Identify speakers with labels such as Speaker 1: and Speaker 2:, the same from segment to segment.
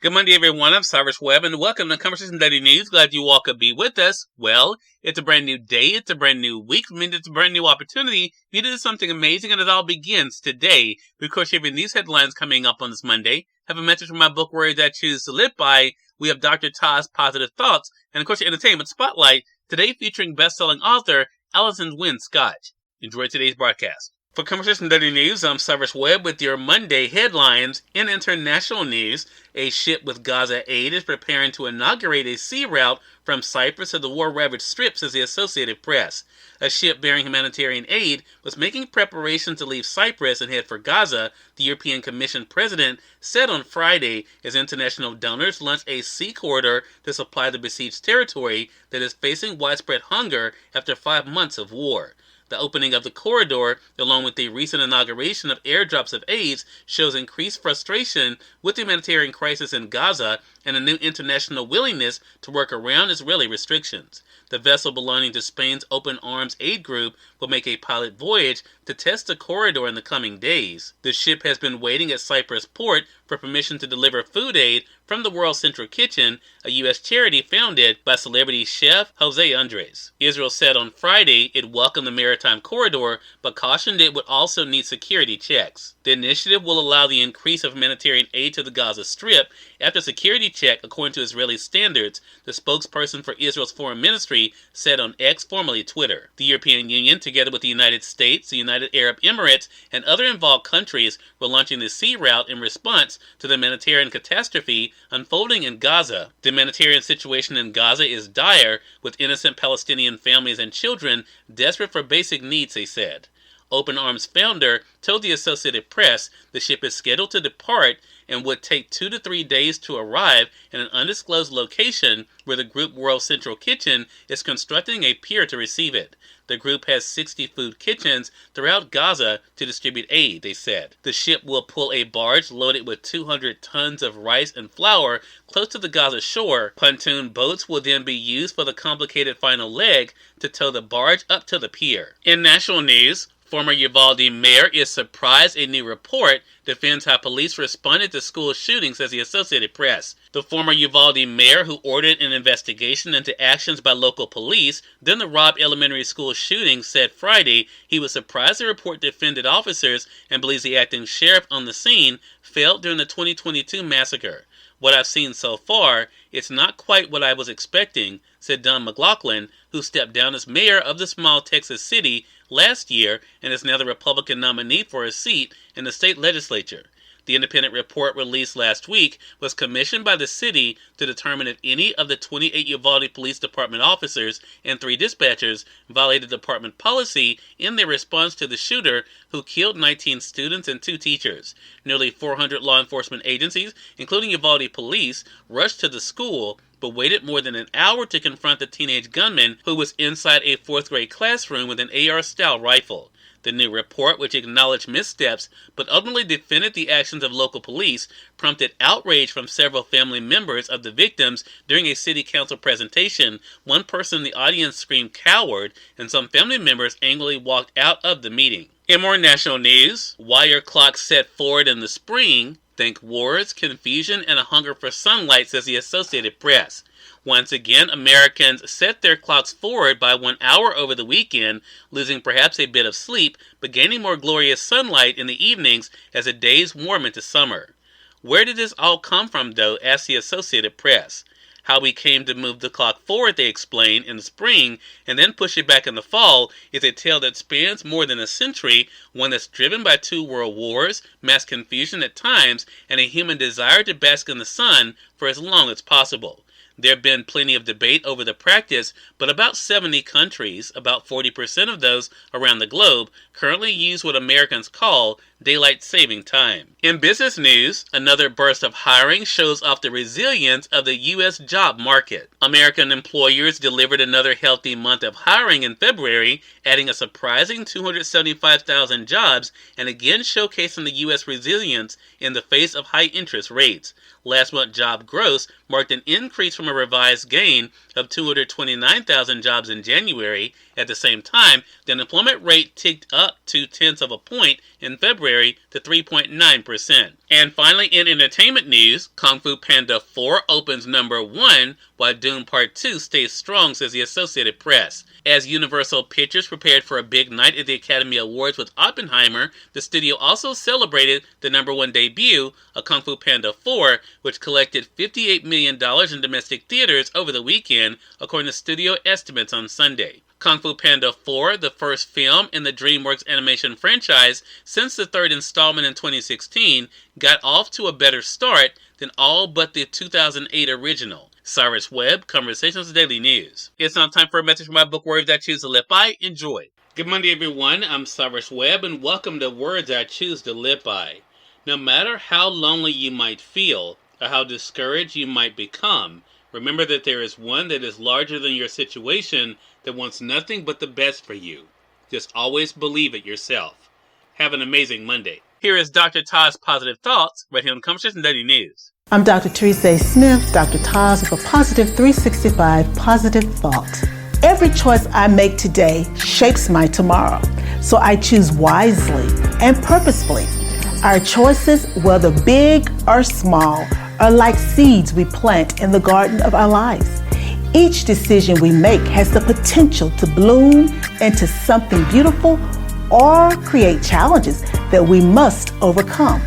Speaker 1: Good Monday, everyone. I'm Cyrus Webb, and welcome to Conversation Daily News. Glad you all could be with us. Well, it's a brand new day. It's a brand new week. I mean, it's a brand new opportunity. You do something amazing, and it all begins today. We, of course, have these headlines coming up on this Monday. Have a message from my book, Words I Choose to Live By. We have Dr. TAS Positive Thoughts, and, of course, your Entertainment Spotlight, today featuring best-selling author Allison Winn Scotch. Enjoy today's broadcast. For Conversation Daily News, I'm Cyrus Webb with your Monday headlines. In international news, a ship with Gaza aid is preparing to inaugurate a sea route from Cyprus to the war-ravaged Strip, says the Associated Press. A ship bearing humanitarian aid was making preparations to leave Cyprus and head for Gaza, the European Commission president said on Friday, as international donors launched a sea corridor to supply the besieged territory that is facing widespread hunger after 5 months of war. The opening of the corridor, along with the recent inauguration of airdrops of aid, shows increased frustration with the humanitarian crisis in Gaza and a new international willingness to work around Israeli restrictions. The vessel belonging to Spain's Open Arms Aid Group will make a pilot voyage to test the corridor in the coming days. The ship has been waiting at Cyprus port for permission to deliver food aid from the World Central Kitchen, a U.S. charity founded by celebrity chef Jose Andres. Israel said on Friday it welcomed the maritime corridor, but cautioned it would also need security checks. The initiative will allow the increase of humanitarian aid to the Gaza Strip after security check, according to Israeli standards, the spokesperson for Israel's foreign ministry said on X, formerly Twitter. The European Union, together with the United States, the United Arab Emirates, and other involved countries, were launching the sea route in response to the humanitarian catastrophe unfolding in Gaza. The humanitarian situation in Gaza is dire, with innocent Palestinian families and children desperate for basic needs, they said. Open Arms founder told the Associated Press the ship is scheduled to depart and would take 2 to 3 days to arrive in an undisclosed location where the group World Central Kitchen is constructing a pier to receive it. The group has 60 food kitchens throughout Gaza to distribute aid, they said. The ship will pull a barge loaded with 200 tons of rice and flour close to the Gaza shore. Pontoon boats will then be used for the complicated final leg to tow the barge up to the pier. In national news, former Uvalde mayor is surprised a new report defends how police responded to school shootings, says the Associated Press. The former Uvalde mayor, who ordered an investigation into actions by local police during the Robb Elementary School shooting, said Friday he was surprised the report defended officers and believes the acting sheriff on the scene failed during the 2022 massacre. What I've seen so far, it's not quite what I was expecting, said Don McLaughlin, who stepped down as mayor of the small Texas city last year and is now the Republican nominee for a seat in the state legislature. The independent report released last week was commissioned by the city to determine if any of the 28 Uvalde Police Department officers and 3 dispatchers violated department policy in their response to the shooter who killed 19 students and 2 teachers. Nearly 400 law enforcement agencies, including Uvalde Police, rushed to the school but waited more than an hour to confront the teenage gunman who was inside a 4th grade classroom with an AR-style rifle. The new report, which acknowledged missteps but ultimately defended the actions of local police, prompted outrage from several family members of the victims during a city council presentation. One person in the audience screamed "coward," and some family members angrily walked out of the meeting. In more national news, wire clocks set forward in the spring. Think wars, confusion, and a hunger for sunlight, says the Associated Press. Once again, Americans set their clocks forward by 1 hour over the weekend, losing perhaps a bit of sleep, but gaining more glorious sunlight in the evenings as the days warm into summer. Where did this all come from, though, asked the Associated Press. How we came to move the clock forward, they explain, in the spring and then push it back in the fall is a tale that spans more than a century, one that's driven by 2 world wars, mass confusion at times, and a human desire to bask in the sun for as long as possible. There have been plenty of debate over the practice, but about 70 countries, about 40% of those around the globe, currently use what Americans call daylight saving time. In business news, another burst of hiring shows off the resilience of the U.S. job market. American employers delivered another healthy month of hiring in February, adding a surprising 275,000 jobs and again showcasing the U.S. resilience in the face of high interest rates. Last month's job growth marked an increase from a revised gain of 229,000 jobs in January. At the same time, the unemployment rate ticked up 0.2 of a point in February to 3.9%. And finally, in entertainment news, Kung Fu Panda 4 opens number 1, while Dune Part 2 stays strong, says the Associated Press. As Universal Pictures prepared for a big night at the Academy Awards with Oppenheimer, the studio also celebrated the number 1 debut of Kung Fu Panda 4, which collected $58 million in domestic theaters over the weekend, according to studio estimates on Sunday. Kung Fu Panda 4, the first film in the DreamWorks animation franchise since the third installment in 2016, got off to a better start than all but the 2008 original. Cyrus Webb, Conversations Daily News. It's now time for a message from my book, Words I Choose to Live By. Enjoy. Good Monday, everyone. I'm Cyrus Webb, and welcome to Words I Choose to Live By. No matter how lonely you might feel, or how discouraged you might become, remember that there is one that is larger than your situation that wants nothing but the best for you. Just always believe it yourself. Have an amazing Monday. Here is Dr. TAS Positive Thoughts, right here on Conversation Daily News.
Speaker 2: I'm Dr. Cyrus Smith, Dr. TAS with a Positive 365 Positive Thought. Every choice I make today shapes my tomorrow, so I choose wisely and purposefully. Our choices, whether big or small, are like seeds we plant in the garden of our lives. Each decision we make has the potential to bloom into something beautiful or create challenges that we must overcome.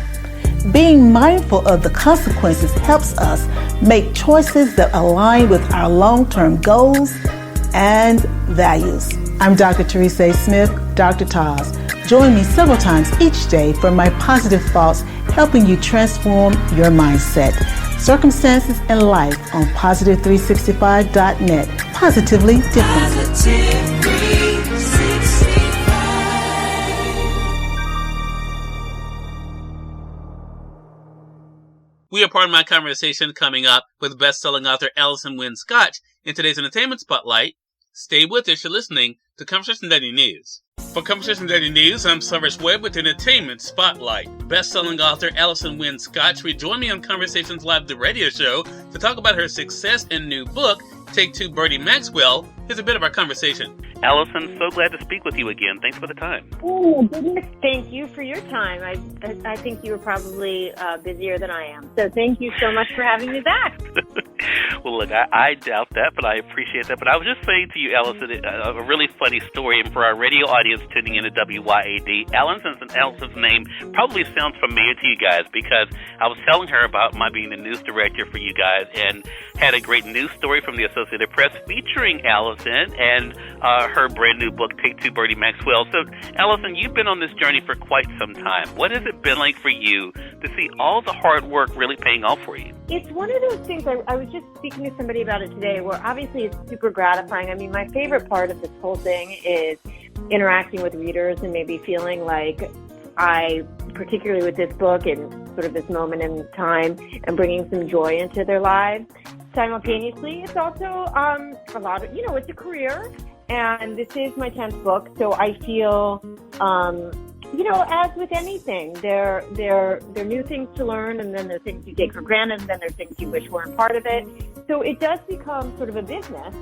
Speaker 2: Being mindful of the consequences helps us make choices that align with our long-term goals and values. I'm Dr. Cyrus Smith, Dr. TAS. Join me several times each day for my positive thoughts, helping you transform your mindset, circumstances, and life on positive365.net. Positively different.
Speaker 3: Positive 365.
Speaker 1: We are part of my conversation coming up with best-selling author Allison Winn Scotch in today's Entertainment Spotlight. Stay with us. You're listening to Conversation Daily News. For Conversation Daily News, I'm Cyrus Webb with Entertainment Spotlight. Best-selling author Allison Winn Scotch rejoined me on Conversations Live, the radio show, to talk about her success and new book, Take Two Bertie Maxwell. Here's a bit of our conversation. Allison, so glad to speak with you again. Thanks for the time.
Speaker 4: Oh, goodness. Thank you for your time. I think you were probably busier than I am. So thank you so much for having me back.
Speaker 1: Well, look, I doubt that, but I appreciate that. But I was just saying to you, Allison, a really funny story, and for our radio audience tuning in to WYAD, Allison's name probably sounds familiar to you guys because I was telling her about my being the news director for you guys and had a great news story from the Associated Press featuring Allison and her brand new book, Take Two Bertie Maxwell. So, Allison, you've been on this journey for quite some time. What has it been like for you to see all the hard work really paying off for you?
Speaker 4: It's one of those things, I was just speaking to somebody about it today, where obviously it's super gratifying. I mean, my favorite part of this whole thing is interacting with readers and maybe feeling like I, particularly with this book and sort of this moment in time, and bringing some joy into their lives. Simultaneously, it's also a lot of, it's a career, and this is my 10th book, so I feel, as with anything, there are new things to learn, and then there are things you take for granted, and then there are things you wish weren't part of it. So it does become sort of a business,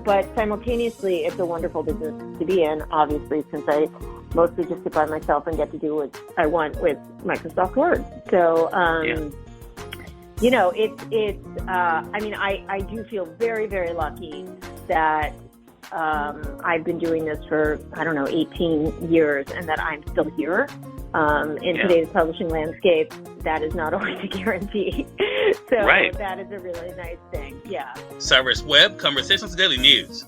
Speaker 4: but simultaneously, it's a wonderful business to be in, obviously, since I mostly just sit by myself and get to do what I want with Microsoft Word. So, I do feel very, very lucky that I've been doing this for, 18 years, and that I'm still here. In today's publishing landscape, that is not always a guarantee. So That is a really nice thing. Yeah.
Speaker 1: Cyrus Webb, Conversations Daily News.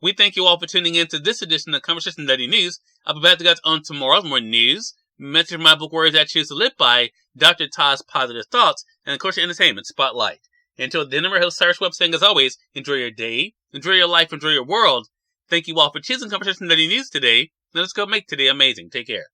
Speaker 1: We thank you all for tuning in to this edition of Conversation Daily News. I'll be back to you guys on tomorrow with more news, message from my book, Words I Choose to Live By, Dr. TAS Positive Thoughts, and of course your Entertainment Spotlight. Until then, I'm your host, Cyrus Webb, saying as always, enjoy your day, enjoy your life, enjoy your world. Thank you all for choosing Conversation Daily News today. Now let's go make today amazing. Take care.